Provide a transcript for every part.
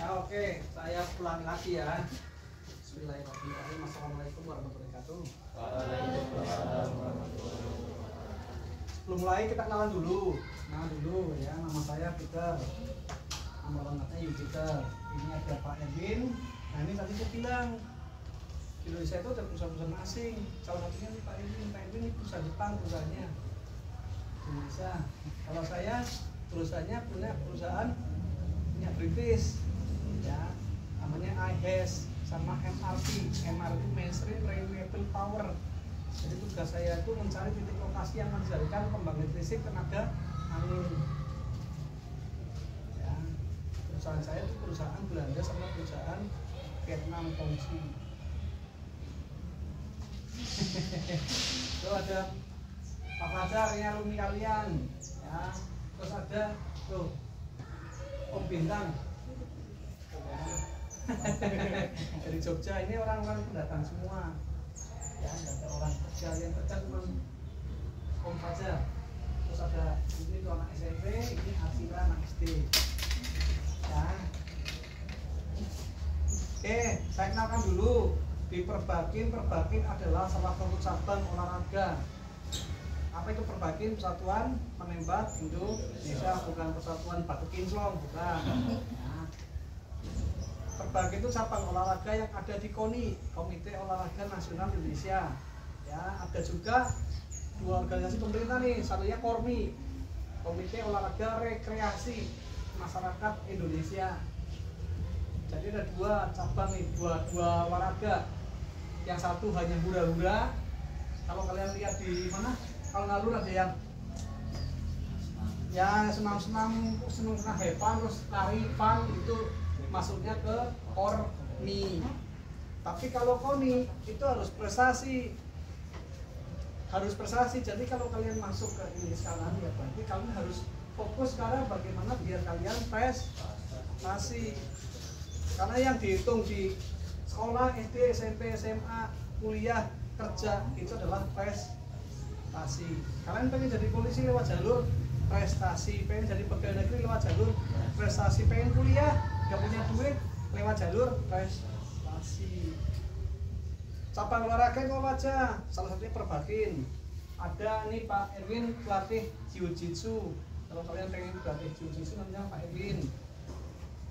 Ya oke, saya pulang lagi ya. Bismillahirrahmanirrahim. Assalamualaikum warahmatullahi wabarakatuh. Waalaikumsalam warahmatullahi wabarakatuh. Sebelum mulai kita kenalan dulu. Kenalan dulu ya, nama saya Peter. Nama lengkapnya Yupiter. Ini ada Pak Edwin. Nah ini tadi saya bilang di Indonesia itu ada perusahaan-perusahaan asing. Salah satunya nih Pak Edwin. Pak Edwin ini perusahaan Jepang perusahaannya di Indonesia. Kalau saya perusahaannya punya perusahaan minyak British ya, namanya IHES sama MRP. MRP Mainstream Renewable Power. Jadi tugas saya itu mencari titik lokasi yang menjadikan pembangkit listrik tenaga angin. Ya, perusahaan saya itu perusahaan Belanda sama perusahaan Vietnam kongsi. Itu ada Pak Fajar, ini alumni kalian ya. Terus ada tuh Om Bintang ya. Dari Jogja, ini orang-orang pendatang semua ya, nggak ada orang kerja, yang kerja cuma Om Fajar. Terus ada ini tuh anak SMP, ini Asira anak SD ya. Oke, saya kenalkan dulu. Di Perbakin adalah salah satu cabang olahraga. Apa itu Perbakin? Persatuan Penembak Indonesia, bukan Persatuan Batu Kinclong, bukan ya. Perbakin itu cabang olahraga yang ada di KONI, Komite Olahraga Nasional Indonesia ya. Ada juga dua organisasi pemerintah nih, satunya KORMI, Komite Olahraga Rekreasi Masyarakat Indonesia. Jadi ada dua cabang nih, dua olahraga. Yang satu hanya hura-hura. Kalau kalian lihat di mana, kalau ngalur ada yang ya senam-senam have fun, terus lari fun, itu masuknya ke KORMI. Tapi kalau KONI itu harus prestasi. Jadi kalau kalian masuk ke ini sekarang ya berarti kalian harus fokus sekarang bagaimana biar kalian prestasi. Karena yang dihitung di sekolah SD, SMP, SMA, kuliah, kerja itu adalah prestasi. Kalian pengen jadi polisi lewat jalur prestasi, pengen jadi pegawai negeri lewat jalur prestasi, pengen kuliah gak punya duit lewat jalur prestasi. Cabang olahraga itu apa aja? Salah satunya Perbakin. Ada nih Pak Erwin pelatih jiu-jitsu. Kalau kalian pengen pelatih jiu-jitsu namanya Pak Erwin.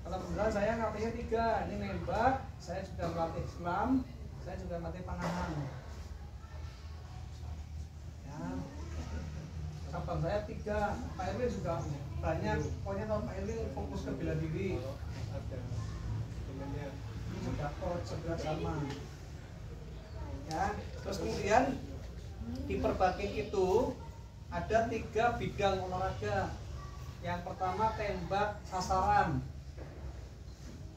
Kalau kebetulan saya ngelatihnya 3, ini nembak, saya juga melatih selam, saya juga melatih panahan. Ya, cabang saya 3, Pak Erwin juga banyak. Pokoknya kalau Pak Erwin fokus ke bela diri. Ini juga coach sebelah sama. Ya, terus kemudian di Perbakin itu ada 3 bidang olahraga. Yang pertama tembak sasaran.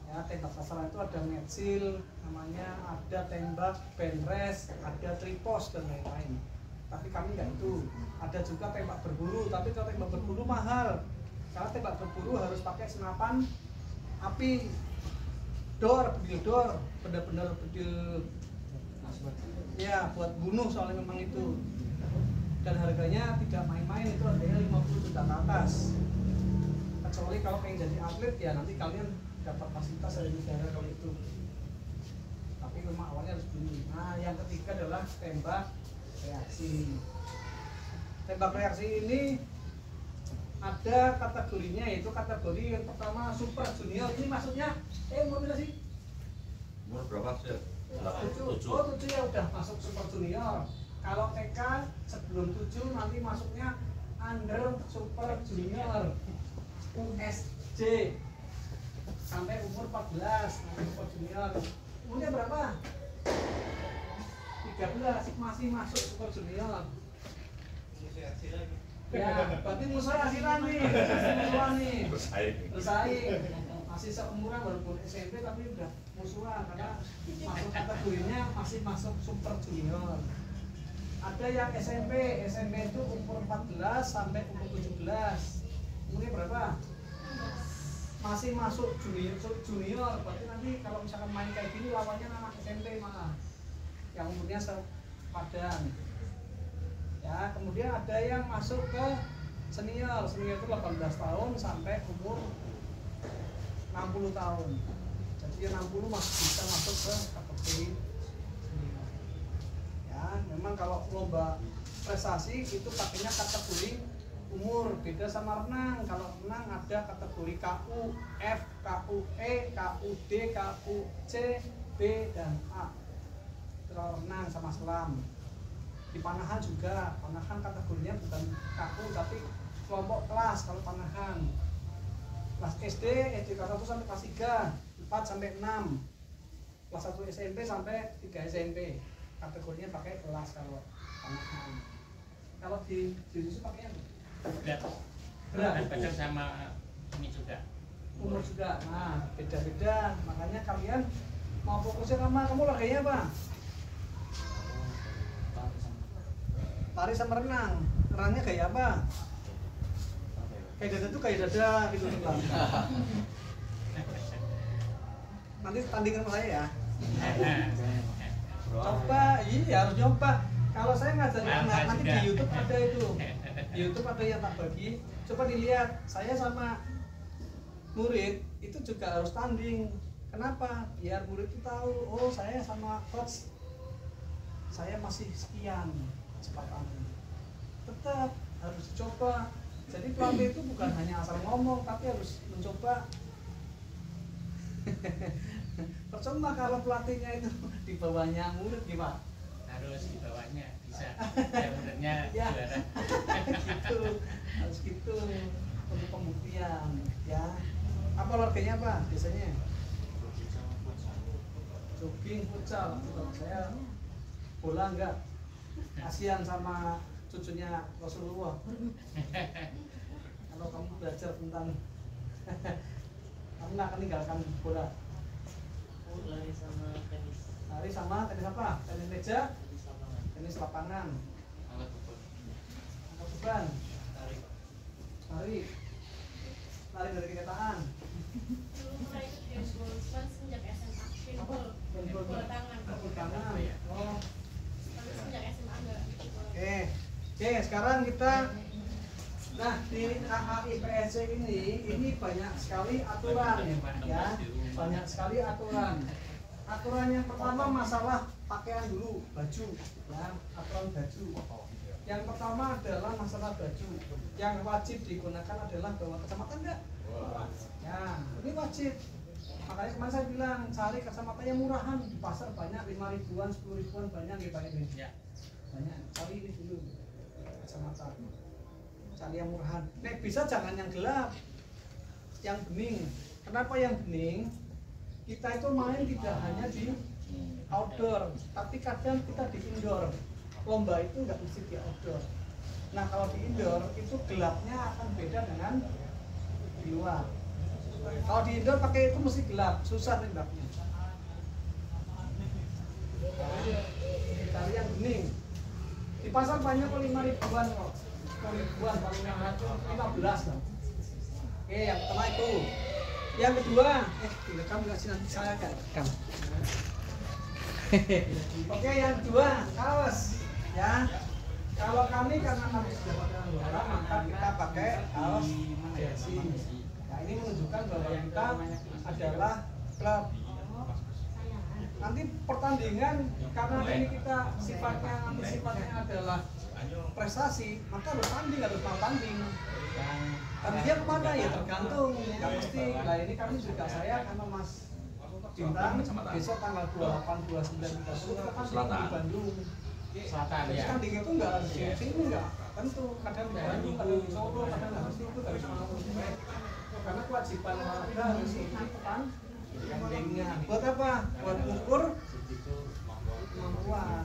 Ya, tembak sasaran itu ada metsil namanya, ada tembak benres, ada tripos dan lain-lain. Tapi kami nggak itu. Ada juga tembak berburu, tapi kalau tembak berburu mahal. Karena tembak berburu harus pakai senapan api, bedil dor, benar-benar bedil ya buat bunuh, soalnya memang itu. Dan harganya tidak main-main, itu harganya 50 juta ke atas. Kecuali kalau pengen jadi atlet ya nanti kalian dapat fasilitas dari negara kalau itu. Tapi memang awalnya harus beli. Nah, yang ketiga adalah tembak reaksi. Tembak reaksi ini ada kategorinya, yaitu kategori yang pertama super junior. Ini maksudnya umur berapa sih? Umur berapa sih? 7. Oh, 7 ya udah masuk super junior. Kalau TK sebelum 7 nanti masuknya under super junior. USJ sampai umur 14 nanti super junior. Umurnya berapa? 13 masih masuk super junior. Ya, berarti musuhnya asiran nih. Musuhan nih. Bersaing. Masih seumuran walaupun SMP tapi udah musuhan karena masuk kategorinya masih masuk super junior. Ada yang SMP itu umur 14 sampai umur 17. Umurnya berapa? Masih masuk junior. Berarti nanti kalau misalkan main kayak gini lawannya anak SMP malah yang umurnya sepadan. Ya, kemudian ada yang masuk ke senior itu 18 tahun sampai umur 60 60 tahun. Jadi yang 60 masih bisa masuk ke kategori senior. Ya, memang kalau lomba prestasi itu pakainya kategori umur, beda sama renang. Kalau renang ada kategori KU, F, KUE, KUD, KUC, B, dan A. Itu kalau renang sama selam. Di panahan juga, panahan kategorinya bukan KU tapi kelompok kelas kalau panahan. Kelas SD, SD kelas 1 sampai kelas 3, 4 sampai 6. Kelas 1 SMP sampai 3 SMP. Kategorinya pakai kelas kalau panahan. Kalau di situ pakai apa? Berat badan sama ini juga umur juga. Nah, beda-beda. Makanya kalian mau fokusnya sama kamu olahraganya apa? Lari sama renang. Renangnya kayak apa? Kayak dada tuh kayak dada gitu bang. Nanti tandingan sama saya ya. Coba, iya harus nyoba. Kalau saya ngajarin anak nanti di YouTube ada itu. Di YouTube ada yang tak bagi. Coba dilihat. Saya sama murid itu juga harus tanding. Kenapa? Biar murid itu tahu. Oh, saya sama coach saya masih sekian kecepatannya. Tetap harus dicoba. Jadi pelatih itu bukan hanya asal ngomong, tapi harus mencoba. Percuma kalau pelatihnya itu di bawahnya murid gimana? harus di bawahnya bisa ya muridnya Ya. juara. Gitu, harus gitu untuk pembuktian ya. Apa olahraganya apa biasanya? Jogging, futsal. Kalau saya bola enggak. Kasihan sama cucunya Rasulullah. Kalau kamu belajar tentang kamu nggak akan tinggalkan bola. Lari sama tenis. Lari sama tenis apa? Tenis meja, Tenis sama tenis lapangan, Angkat beban. angkat beban, tarik. lari, lari dari kenyataan. Dulu mulai ikut handball, cuman sejak SMA. Apa? Handball, bola tangan. Bola tangan. Oh, Tapi sejak SMA enggak ikut bola. oke, sekarang kita, nah di AAIPSC ini banyak sekali aturan ya, banyak sekali aturan. Aturan yang pertama masalah pakaian dulu, baju, ya, aturan baju. Yang pertama adalah masalah baju. Yang wajib digunakan adalah bawa kacamata enggak? Ya, ini wajib. Makanya kemarin saya bilang cari kacamata yang murahan di pasar banyak 5 ribuan, 10 ribuan banyak di Pak Edwin. Ya. Banyak. Cari ini dulu kacamata. Cari yang murahan. Nek bisa jangan yang gelap, yang bening. Kenapa yang bening? Kita itu main tidak hanya di outdoor, tapi kadang kita di indoor. Lomba itu nggak mesti di outdoor. Nah kalau di indoor itu gelapnya akan beda dengan di luar. Kalau di indoor pakai itu mesti gelap, susah nembaknya. Cari yang bening. Di pasar banyak kok 5 ribuan kok. 10 ribuan paling mahal 15 lah. Oke, yang pertama itu. Yang kedua, direkam nggak sih nanti saya kan rekam. Oke, yang kedua, kaos ya. Kalau kami karena kami sudah pada anggota, maka kita pakai kaos jersey. Nah, ini menunjukkan bahwa kita adalah klub. Nanti pertandingan karena ini kita sifatnya adalah prestasi, maka harus tanding, harus mau tanding. Tandingnya kemana ya tergantung, nggak mesti. Nah ini kami juga saya karena Mas Bintang besok tanggal 28, 29, 30 kita kan di Bandung. Selatan Jadi ya. tanding itu nggak harus di sini, nggak tentu. Kadang di Bandung, kadang di Solo, kadang harus itu dari Malang. Karena kewajiban olahraga harus ini tandingnya. Buat apa? Buat ukur kemampuan.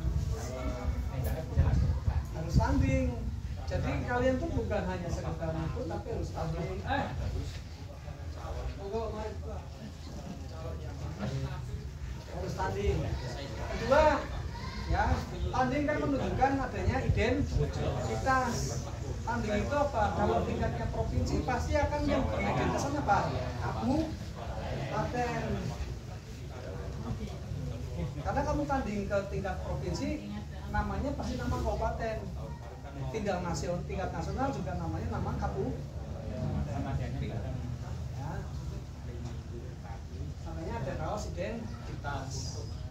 Harus tanding. Jadi kalian tuh bukan hanya sekedar ikut, tapi harus tanding. Harus tanding. Kedua, ya tanding kan menunjukkan adanya identitas. Tanding itu apa? Kalau tingkatnya provinsi pasti akan yang identitasnya apa? Kamu paten. Karena kamu tanding ke tingkat provinsi, namanya pasti nama kabupaten. Tingkat nasional juga namanya nama kabupaten. Ya.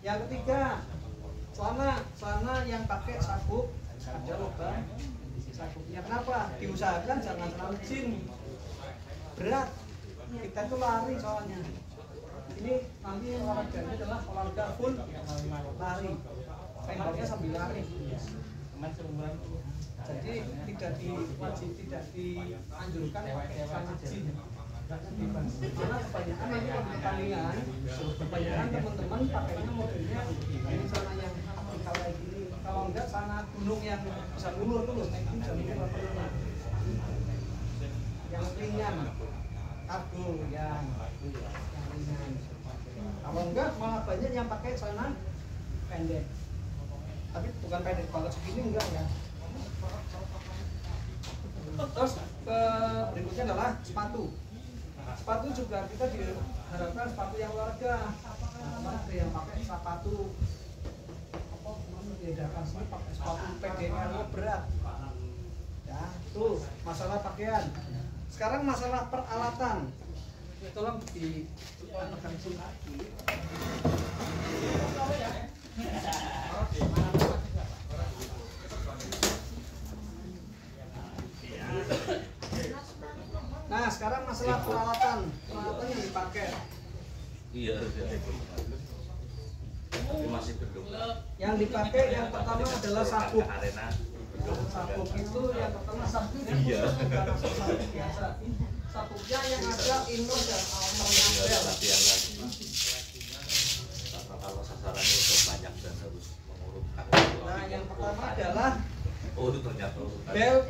Yang ketiga, celana yang pakai sabuk ada lubang sabuknya. Kenapa? Diusahakan jangan terlalu jin, berat. Kita tuh lari soalnya. Ini nanti olahraganya adalah olahraga full lari. Tembaknya sambil lari. Jadi tidak dianjurkan pakai celana jin. Karena kebanyakan nanti kalau pertandingan, kebanyakan teman-teman pakainya modelnya ini celana yang kayak gini. Kalau enggak celana gunung yang bisa ngulur tuh, nah itu bisa ngulur yang ringan, kargo yang ringan. Kalau enggak malah banyak yang pakai celana pendek. Tapi bukan pendek banget segini enggak ya. Terus berikutnya adalah sepatu. Sepatu juga kita diharapkan sepatu yang olahraga. Ada yang pakai sepatu diadakan sini pakai sepatu PDL berat. Ya, tuh masalah pakaian. Sekarang masalah peralatan. Tolong di Nah, sekarang masalah peralatan yang dipakai. Iya. Masih berdua. Yang dipakai yang pertama adalah sabuk. Arena. Sabuk itu yang pertama sabuknya Iya. bukan sabuk biasa. Sabuknya yang ada inner dan outer Iya, label. latihan lagi. Karena kalau sasarannya udah banyak dan harus mengurutkan. Nah, yang pertama adalah Oh, itu ternyata urutan. belt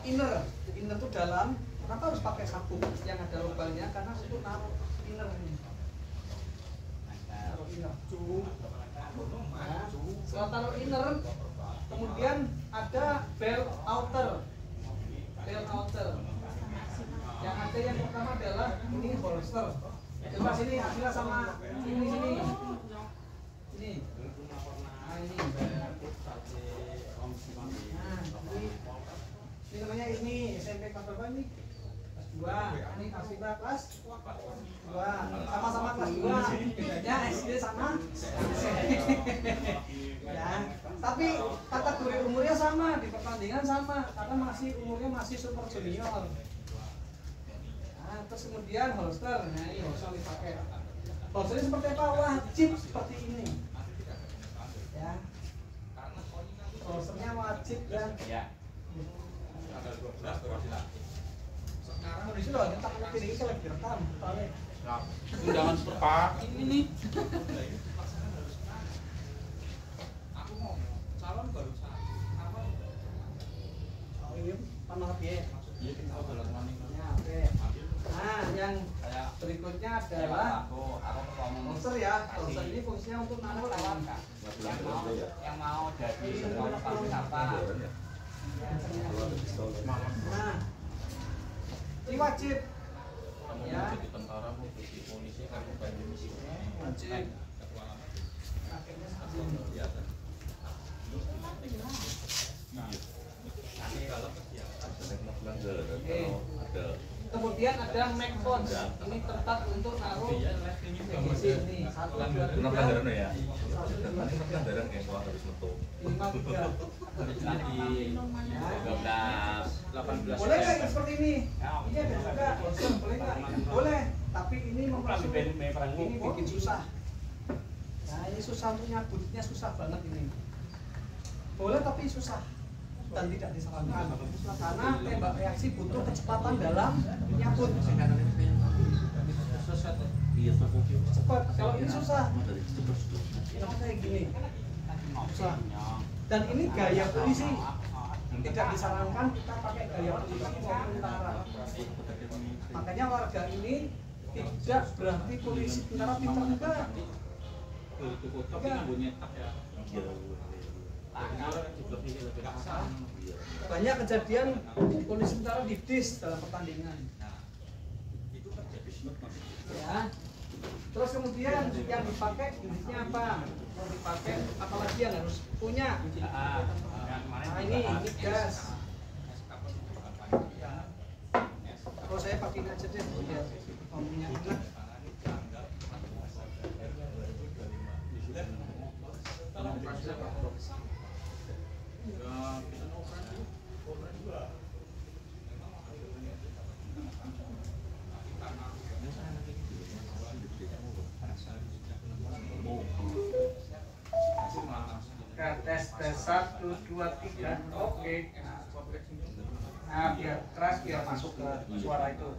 inner. Inner itu dalam. Kenapa harus pakai sabuk yang ada lubangnya? Karena untuk naruh inner ini. Taruh inner. Nah, setelah taruh inner, kemudian ada belt outer. Belt outer. Yang ada yang pertama adalah ini holster. Coba sini, Akila sama ini sini. Ini. Nah, ini. Nah, ini namanya ini SMP kelas berapa ini? Kelas 2. Ini Akila kelas 2. Sama-sama kelas 2. Bedanya SD sama ya. Tapi kategori umurnya sama, di pertandingan sama karena umurnya masih super junior. Nah, terus kemudian holster. Nah, ini holster dipakai. Holsternya seperti apa? Wajib seperti ini. Ya. Holsternya wajib dan sekarang di sini loh, kita kalau pilih itu lagi rekam. Undangan seperti ini nih. Aku mau calon baru apa? Oh iya, panah ya. Iya, kita jalan maning. Ya, oke. Nah, yang berikutnya adalah holster ya. Holster ini fungsinya untuk naruh Yang mau jadi sekolah pariwisata. Nah, ini wajib. Kamu Ya. mau jadi tentara, mau jadi polisi, kamu banyak misi. Wajib. Pakainya seperti ini. Ada. Kemudian ada magphone. Ini tempat untuk naruh magazine nih. 1, 2, 3, Kena pelanggaran ya? Kena pelanggaran kayak gua harus nutup. 5, 3. Lagi 18 Boleh nggak seperti ini? Ini ada juga holster, boleh nggak? Boleh, tapi ini ini bikin susah. Nah, ini susah untuk nyabutnya, susah banget ini. Boleh tapi susah dan tidak disarankan karena tembak reaksi butuh kecepatan dalam nyabut. Cepat, kalau ini susah. Ini kayak gini. Susah. Dan ini gaya polisi. Tidak disarankan kita pakai gaya polisi maupun tentara. Makanya warga ini tidak berarti polisi tentara pintar enggak. Banyak kejadian polisi tentara didis dalam pertandingan. Ya. Terus kemudian yang dipakai unitnya apa? Yang dipakai apalagi yang harus punya? Nah, ini gas. Kalau saya pakai ini aja deh, biar kamunya enak. 2, 3. Oke. Nah, biar keras biar masuk ke suara itu.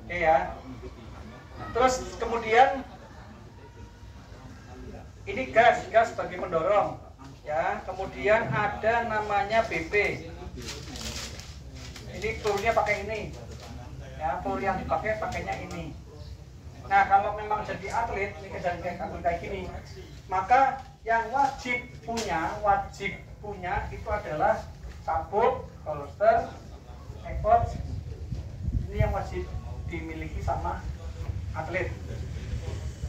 Oke ya. Terus kemudian ini gas sebagai pendorong. Ya, kemudian ada namanya BP. Ini pelurnya pakai ini. Ya, pelur yang dipakai pakainya ini. Nah, kalau memang jadi atlet, ini kayak gini, maka yang wajib punya itu adalah sabuk, holster, ekor. Ini yang wajib dimiliki sama atlet.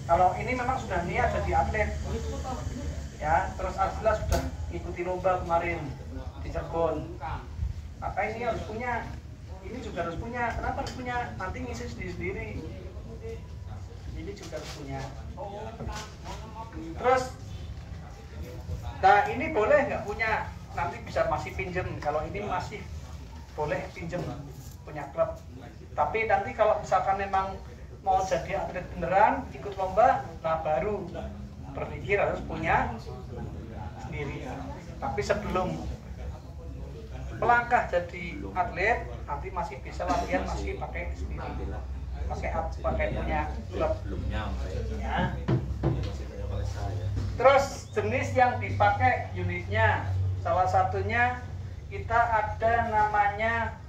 Kalau ini memang sudah niat jadi atlet, ya, terus alhamdulillah sudah ikuti lomba kemarin di Cirebon, maka ini harus punya. Ini juga harus punya. Kenapa harus punya? Nanti ngisi sendiri. Ini juga harus punya. Terus, nah ini boleh nggak punya? Nanti bisa masih pinjem. Kalau ini masih boleh pinjem punya klub. Tapi nanti kalau misalkan memang mau jadi atlet beneran, ikut lomba, nah baru berpikir harus punya sendiri. Tapi sebelum melangkah jadi atlet, nanti masih bisa latihan, masih pakai sendiri, pakai punya klub. Ya. Terus jenis yang dipakai unitnya, salah satunya kita ada namanya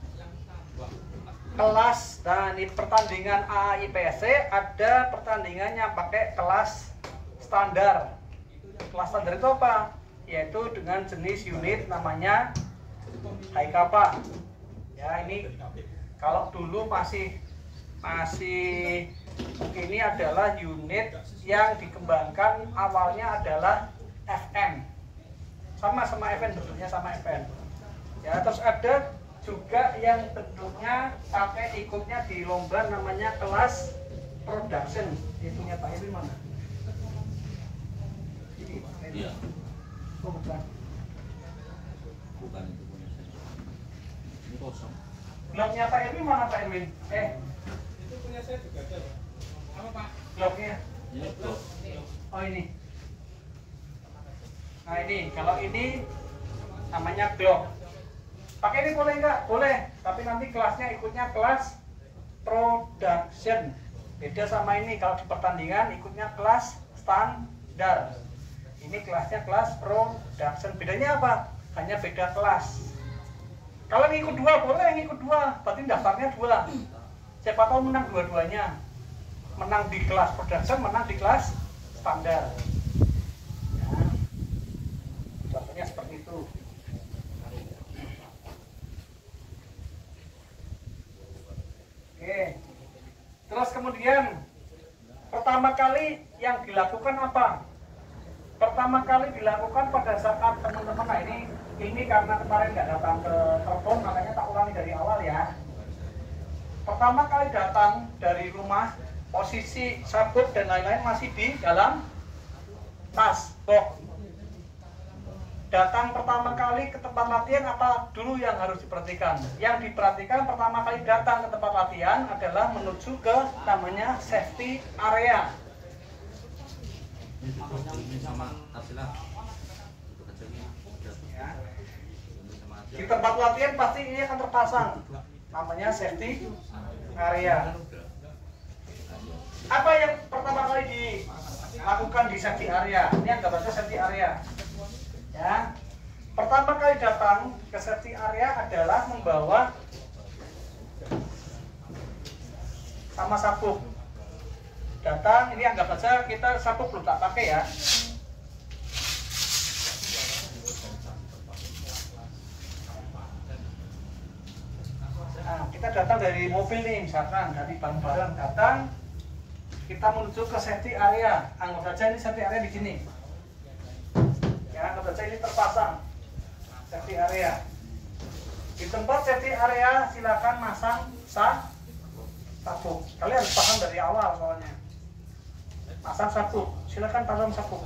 kelas. Nah, ini pertandingan AIPSC ada pertandingannya pakai kelas standar. Kelas standar itu apa? Yaitu dengan jenis unit namanya Haikapa. Ya, ini kalau dulu masih ini adalah unit yang dikembangkan awalnya adalah FM. Sama FM, bentuknya sama FM. Ya, terus ada juga yang bentuknya pakai ikutnya di lomba namanya kelas production. Itunya Pak Edwin mana? Ini Pak Edwin. Iya. Oh, bukan. Bukan itu punya saya. Ini kosong. Bloknya Pak Edwin mana Pak Edwin? Itu punya saya juga ada. Apa Pak? Bloknya. Ini blok. Oh ini. Nah ini, kalau ini namanya blok. Pakai ini boleh nggak? Boleh. Tapi nanti kelasnya ikutnya kelas production. Beda sama ini, kalau di pertandingan ikutnya kelas standar. Ini kelasnya kelas production. Bedanya apa? Hanya beda kelas. Kalau yang ikut dua boleh, yang ikut dua. Berarti daftarnya dua. Siapa tahu menang dua-duanya. Menang di kelas production, menang di kelas standar. Ya. Contohnya seperti itu. Oke. Terus kemudian pertama kali yang dilakukan apa? Pertama kali dilakukan pada saat teman-teman, nah ini karena kemarin nggak datang ke telepon, makanya tak ulangi dari awal ya. Pertama kali datang dari rumah, posisi sabuk dan lain-lain masih di dalam tas, box. Datang pertama kali ke tempat latihan, apa dulu yang harus diperhatikan? Yang diperhatikan pertama kali datang ke tempat latihan adalah menuju ke namanya safety area. Di tempat latihan pasti ini akan terpasang namanya safety area. Apa yang pertama kali dilakukan di safety area? Ini yang gambarnya safety area. Ya, pertama kali datang ke safety area adalah membawa sama sabuk. Datang, ini anggap saja kita sabuk belum tak pakai ya. Nah, kita datang dari mobil nih, misalkan dari barang-barang datang, kita menuju ke safety area. Anggap saja ini safety area di sini. Ya, anggap saja ini terpasang safety area. Di tempat safety area silakan masang sabuk. Kalian harus pasang dari awal soalnya. Pasang sabuk, silakan pasang sabuk.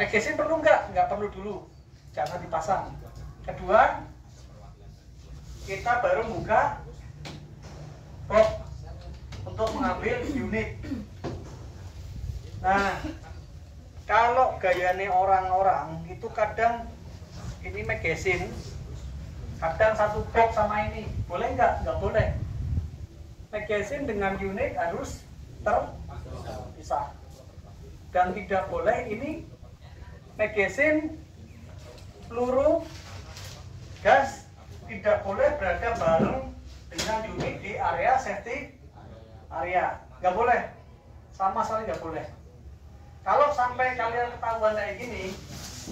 Magazine perlu nggak? Nggak perlu dulu, jangan dipasang. Kedua, kita baru buka box untuk mengambil unit. Nah, kalau gayanya orang-orang itu kadang ini magazine, kadang satu box sama ini, boleh nggak? Nggak boleh. Magazine dengan unit harus terpisah. Dan tidak boleh ini magazine, peluru, gas tidak boleh berada bareng dengan unit di area safety area. Nggak boleh, sama sekali nggak boleh. Kalau sampai kalian ketahuan kayak gini,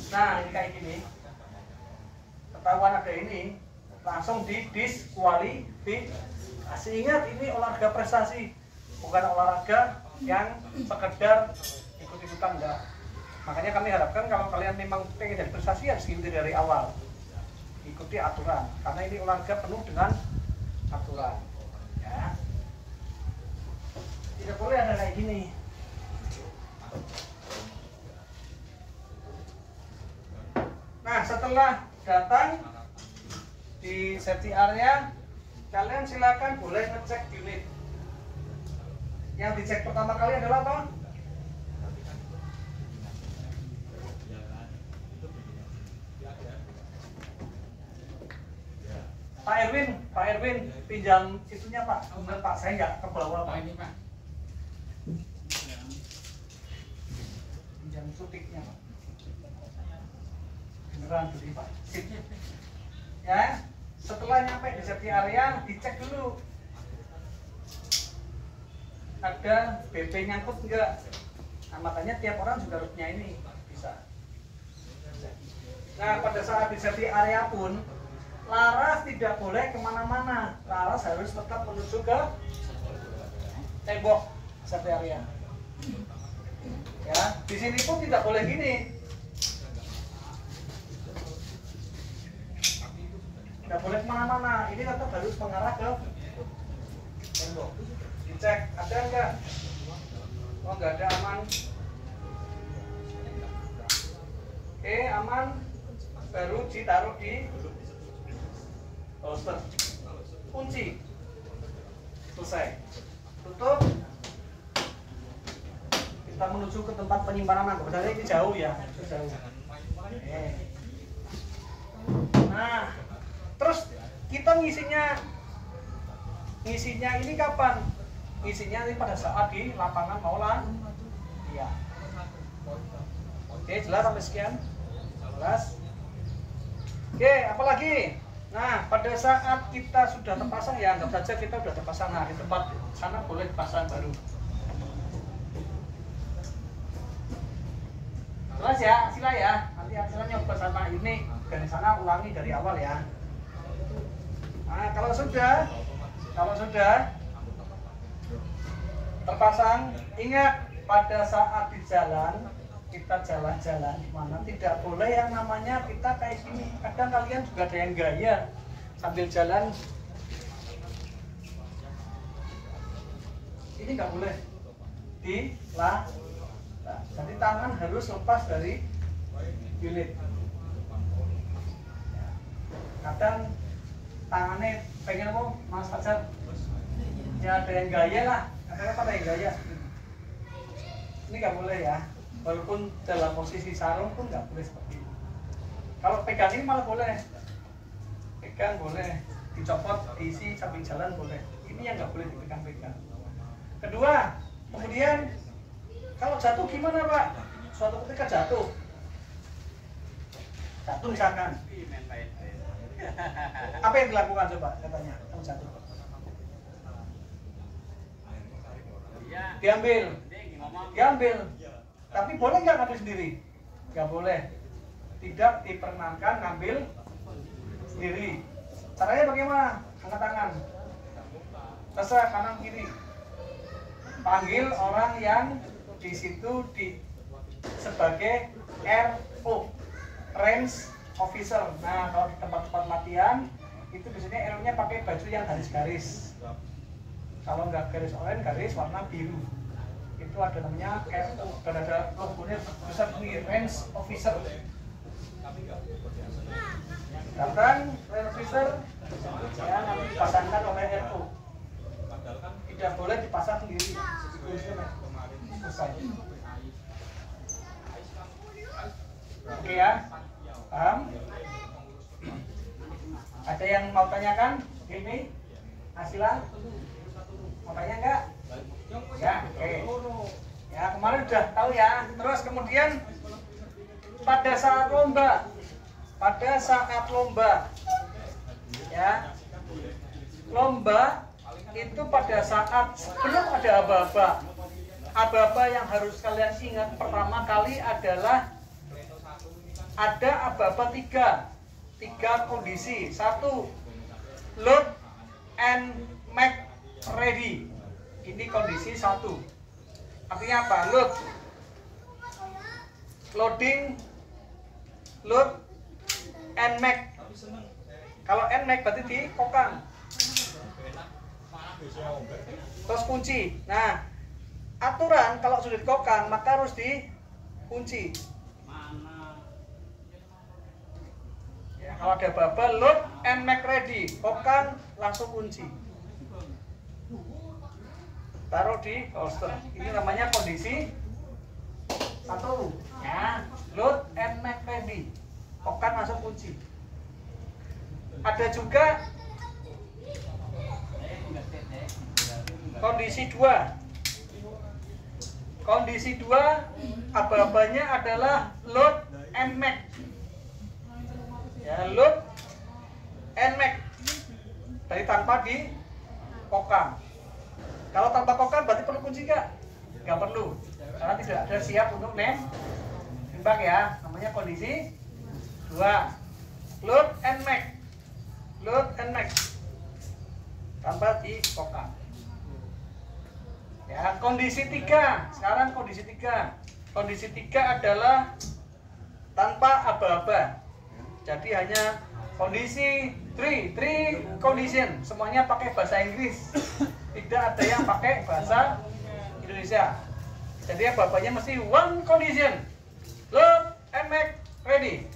nah ini kayak gini, ketahuan ada ini, langsung didiskualifikasi. Ingat, ini olahraga prestasi, bukan olahraga yang sekedar ikut-ikutan, enggak. Makanya kami harapkan kalau kalian memang pengen jadi prestasi harus ikuti dari awal, ikuti aturan, karena ini olahraga penuh dengan aturan, ya. Tidak boleh ada kayak gini. Nah, setelah datang di safety area, kalian silakan boleh ngecek unit. Yang dicek pertama kali adalah apa? Pak Erwin, pinjam itunya Pak. Bener Pak, saya nggak ke bawah Pak. Ini Pak. Pinjam sutiknya Pak. Beneran beli Pak. Sip. Ya, setelah nyampe di safety area, dicek dulu. Ada BP nyangkut enggak? Nah, makanya tiap orang juga harus punya ini, bisa. Nah, pada saat di safety area pun, laras tidak boleh kemana-mana. Laras harus tetap menuju ke tembok safety area. Ya, di sini pun tidak boleh gini. Tidak boleh kemana-mana. Ini tetap harus mengarah ke tembok. Dicek, ada enggak? Oh, enggak ada, aman. Oke, aman. Baru ditaruh di holster. Kunci. Selesai. Tutup. Kita menuju ke tempat penyimpanan. Sebenarnya ini jauh ya. Jauh. Oke. Nah, terus kita ngisinya ini kapan? Ngisinya ini pada saat di lapangan maulan. Iya. Oke, jelas sampai sekian? Jelas? Oke, apalagi? Nah, pada saat kita sudah terpasang, ya anggap saja kita sudah terpasang. Nah, di tempat sana boleh pasang baru. Jelas ya, sila ya. Nanti sila nyoba sama ini dari sana, ulangi dari awal ya. Nah, kalau sudah terpasang, ingat pada saat di jalan, kita jalan-jalan di mana tidak boleh yang namanya kita kayak gini. Kadang kalian juga ada yang gaya sambil jalan. Ini nggak boleh jadi tangan harus lepas dari unit. Kadang tangannya pengen apa, Mas Fajar? Ya ada yang gaya lah, kadang pada yang gaya. Ini nggak boleh ya, walaupun dalam posisi sarung pun nggak boleh seperti ini. Kalau pegang ini malah boleh, pegang boleh, dicopot, diisi sambil jalan boleh. Ini yang nggak boleh dipegang-pegang. Kedua, kemudian kalau jatuh gimana Pak? Suatu ketika jatuh misalkan, apa yang dilakukan coba? Katanya, kamu jatuh. Diambil. Tapi boleh nggak ngambil sendiri? Nggak boleh. Tidak diperkenankan ngambil sendiri. Caranya bagaimana? Angkat tangan. Terserah kanan kiri. Panggil orang yang di situ sebagai RO, range officer. Nah, kalau di tempat-tempat latihan itu biasanya RO-nya pakai baju yang garis-garis. Kalau nggak garis oranye, garis warna biru. itu ada namanya RO dan ada logonya besar ini range officer. Sedangkan range officer ya nanti dipasangkan oleh RO, tidak boleh dipasang sendiri. Selesai. Oke ya, paham? Ada yang mau tanyakan? Ini Asila mau tanya enggak? Ya, oke. Ya, kemarin udah tahu ya. Terus kemudian pada saat lomba, ya, lomba itu pada saat sebelum ada aba-aba yang harus kalian ingat pertama kali adalah ada aba-aba tiga kondisi. Satu, load and make ready. Ini kondisi satu. Artinya apa? Loading, load, and make. Kalau and make berarti di kokang. Terus kunci. Nah, aturan kalau sudah dikokang maka harus dikunci. Ya, kalau ada bubble, load and make ready, kokang langsung kunci. Taruh di holster. Ini namanya kondisi satu. Ya, load and make ready, kokang langsung kunci. Ada juga kondisi 2. Kondisi 2 aba-abanya adalah load and make. Ya, load and make. Dari tanpa di kokang. Kalau tanpa kokang berarti perlu kunci nggak? Nggak perlu. Karena tidak ada siap untuk nembak ya. Namanya kondisi 2. Load and make. Load and make. Tanpa di kokang. Ya, kondisi 3. Sekarang kondisi 3. Kondisi 3 adalah tanpa aba-aba. Jadi hanya kondisi 3 condition. Semuanya pakai bahasa Inggris. Tidak ada yang pakai bahasa Indonesia. Jadi aba-abanya mesti one condition. Load and make ready.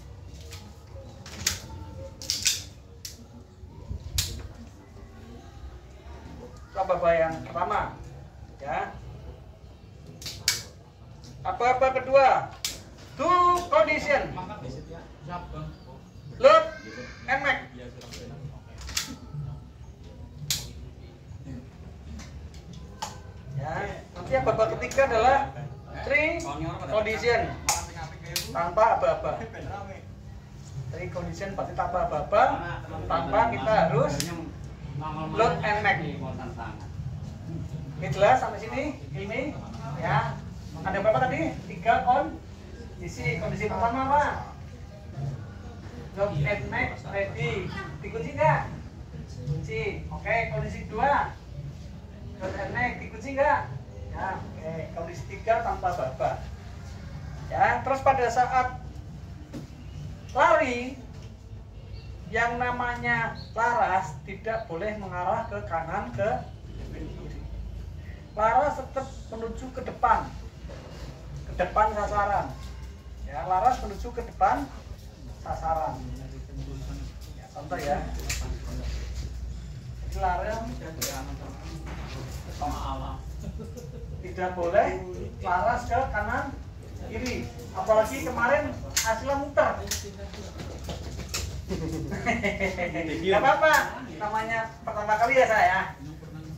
Aba-aba yang pertama. Ya. Apa-apa kedua? Two condition. Load and make. Ya, nanti apa-apa ketiga adalah three condition. Tanpa aba-aba. Three condition pasti tanpa aba-aba. Tanpa kita harus load and make. Ini jelas sampai sini. Ini ya. Ada berapa tadi? 3 kondisi. Kondisi pertama apa? Load and make ready. Dikunci nggak? Kunci. Oke. Kondisi 2. Load and make dikunci nggak? Ya. Oke. Kondisi 3 tanpa aba-aba. Ya. Terus pada saat lari, yang namanya laras tidak boleh mengarah ke kanan ke kiri. Laras tetap menuju ke depan sasaran. Ya, laras menuju ke depan sasaran. Ya, contoh ya. Jadi laras tidak boleh laras ke kanan kiri. Apalagi kemarin hasilnya muter. Gak apa-apa, namanya pertama kali ya saya.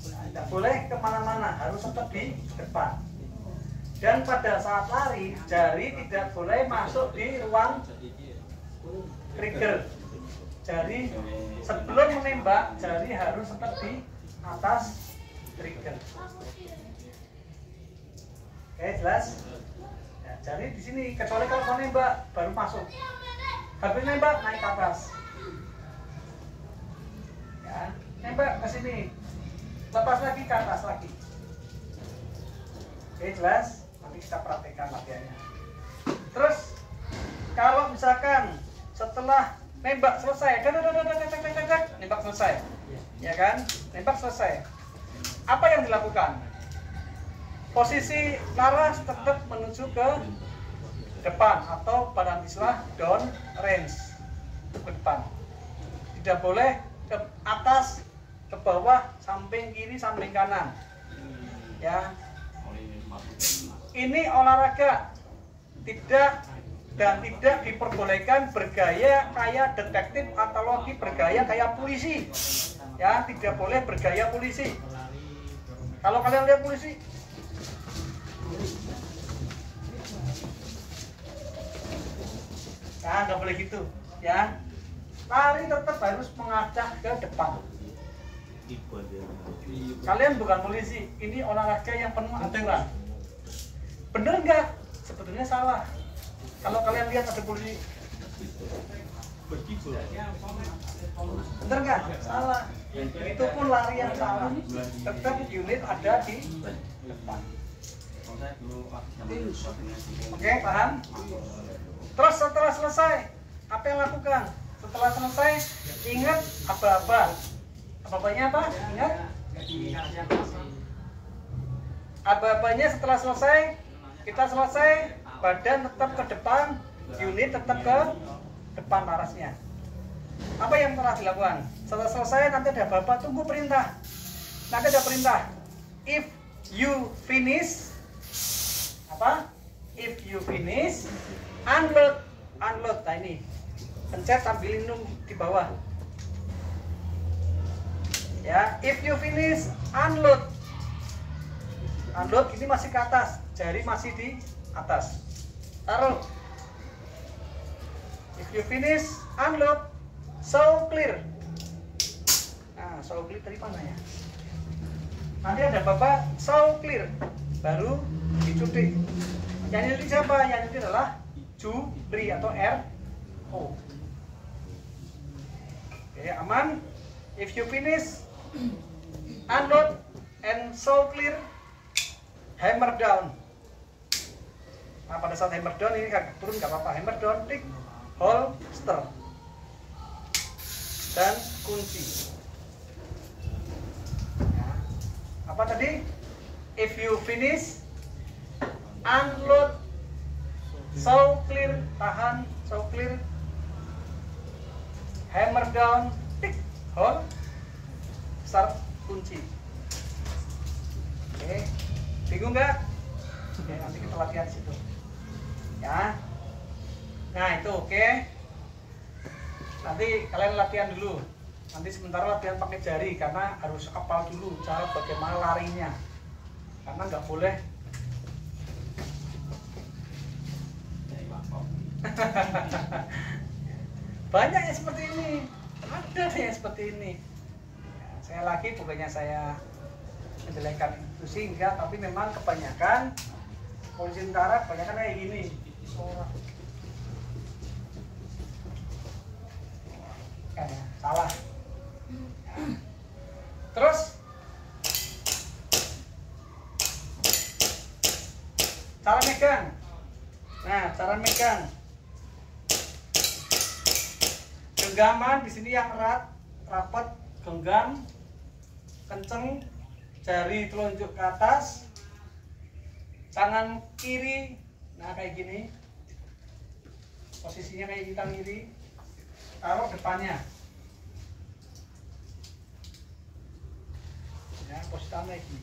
Tidak boleh kemana-mana, harus tetap di depan. Dan pada saat lari, jari tidak boleh masuk di ruang trigger. Jari sebelum menembak, jari harus tetap di atas trigger. Oke, jelas? Ya, jari di sini, kecuali kalau mau nembak baru masuk. Habis nembak naik ke atas. Ya, nembak ke sini. Lepas lagi ke atas lagi. Oke, jelas? Nanti kita praktekkan latihannya. Terus kalau misalkan setelah nembak selesai, nembak selesai, ya kan? Nembak selesai. Apa yang dilakukan? posisi laras tetap menuju ke depan atau pada istilah down range, ke depan. Tidak boleh ke atas, ke bawah, samping kiri, samping kanan. Ya. Ini olahraga tidak diperbolehkan bergaya kayak detektif atau lagi bergaya kayak polisi. Ya, tidak boleh bergaya polisi. Kalau kalian lihat polisi, ya nggak boleh gitu, ya. Lari tetap harus mengarah ke depan. Kalian bukan polisi, ini olahraga yang penuh aturan. Bener nggak? Sebetulnya salah. Kalau kalian lihat ada polisi, bener nggak? Salah. Itu pun lari yang salah. Tetap unit ada di depan. Oke, paham? Terus setelah selesai, apa yang lakukan? Setelah selesai, ingat aba-aba. Aba-abanya apa? Ingat? Aba-abanya setelah selesai, kita selesai, badan tetap ke depan, unit tetap ke depan larasnya. Apa yang telah dilakukan? Setelah selesai, nanti ada aba-aba, tunggu perintah. Nanti ada perintah. If you finish, apa? If you finish, unload. Unload, nah ini pencet sambil minum di bawah. Ya, if you finish, unload. Unload ini masih ke atas, jari masih di atas. Taruh. If you finish, unload. So clear. Nah, so clear dari mana ya? Nanti ada bapak so clear, baru dicuti. Yang ini siapa? Yang ini adalah Jubri atau RO. Oke, aman. If you finish, unload and so clear, hammer down. Nah, pada saat hammer down ini turun nggak apa-apa. Hammer down, tick, holster, dan kunci. Ya. Apa tadi? If you finish, unload, so clear, tahan, so clear, hammer down, tick, hold, start, kunci. Oke, bingung nggak? Oke, nanti kita latihan situ. Ya, nah itu oke. Nanti kalian latihan dulu. Nanti sementara latihan pakai jari karena harus hafal dulu cara bagaimana larinya. Karena nggak boleh. Banyak yang seperti ini, ada yang seperti ini. Ya, saya lagi bukannya saya menjelekkan itu sehingga, tapi memang kebanyakan polisi tentara kebanyakan kayak gini. Salah. Ya. Terus cara megang. Nah, cara megang. Genggaman di sini yang erat, rapat, genggam, kenceng, jari telunjuk ke atas, tangan kiri, nah kayak gini, posisinya kayak tangan kiri, taruh depannya, ya posisi tangan kayak gini.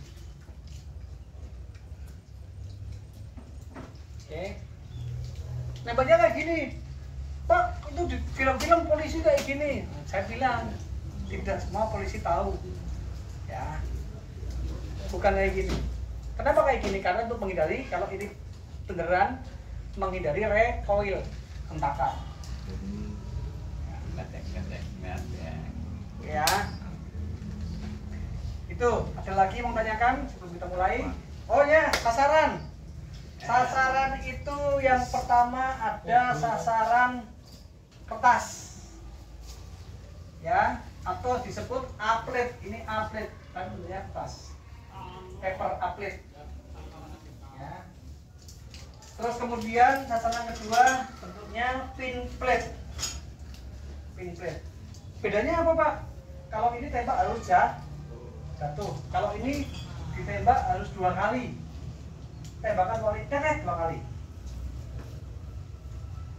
Oke, nembaknya kayak gini. Pak, itu di film-film polisi kayak gini. Saya bilang, tidak semua polisi tahu. Ya, bukan kayak gini. Kenapa kayak gini? Karena untuk menghindari, kalau ini beneran, menghindari recoil, hentakan. Ya. Itu, ada lagi mau tanyakan sebelum kita mulai? Oh ya, sasaran. Sasaran itu yang pertama ada sasaran kertas, ya, atau disebut aplet. Ini aplet, kan bentuknya kertas, paper aplet. Ya. Terus kemudian sasaran kedua bentuknya pin plate. Pin plate. Bedanya apa, Pak? Kalau ini tembak harus jatuh. Kalau ini ditembak harus 2 kali. tembakan wali tetet 2 kali.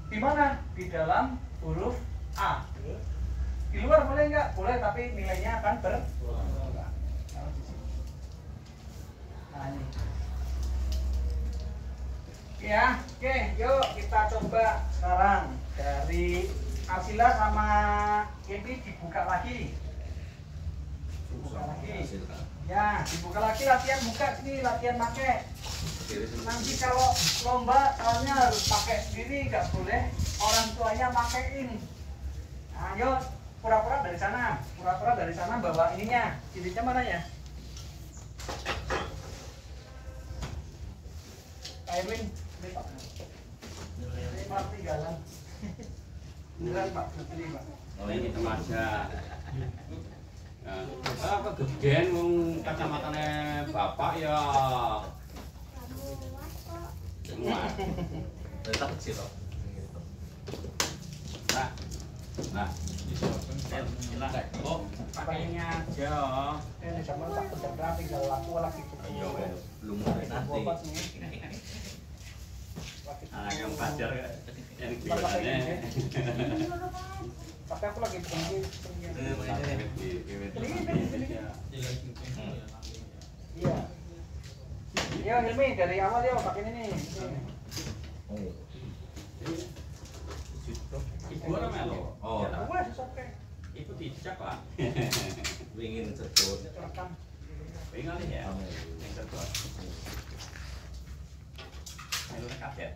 Di mana? Di dalam huruf A. Di luar boleh nggak? Boleh, tapi nilainya akan berkurang. Nah, ini. Ya, oke, yuk kita coba sekarang dari Arsila sama ini dibuka lagi. Dibuka lagi. Ya, dibuka lagi latihan buka sini, latihan pakai. Nanti kalau lomba soalnya harus pakai sendiri, nggak boleh orang tuanya pakein. Nah, yuk pura-pura dari sana, bawa ininya. Cincinnya mana ya? Airwin, ini Pak. Ini maaf tinggalan. Beneran Pak, beli Pak. Oh ini remaja. Apa kegedean wong kacamatane bapak ya. Semua. Tetap kecil loh. Nah. Oh, pakainya aja. Ini zaman tak benar tinggal aku lagi Ayo, belum mulai nanti. obat nih. Anak yang pacar yang Pakai biasanya. ini. Tapi aku lagi pergi. Iya. Iya Hilmi dari awal ya pakai ini nih. Ibu orang melo. Oh, Wah, oke. Ibu tidak lah. ingin sedot. Rekam. Pengen ya. Yang kedua. Melu kaget.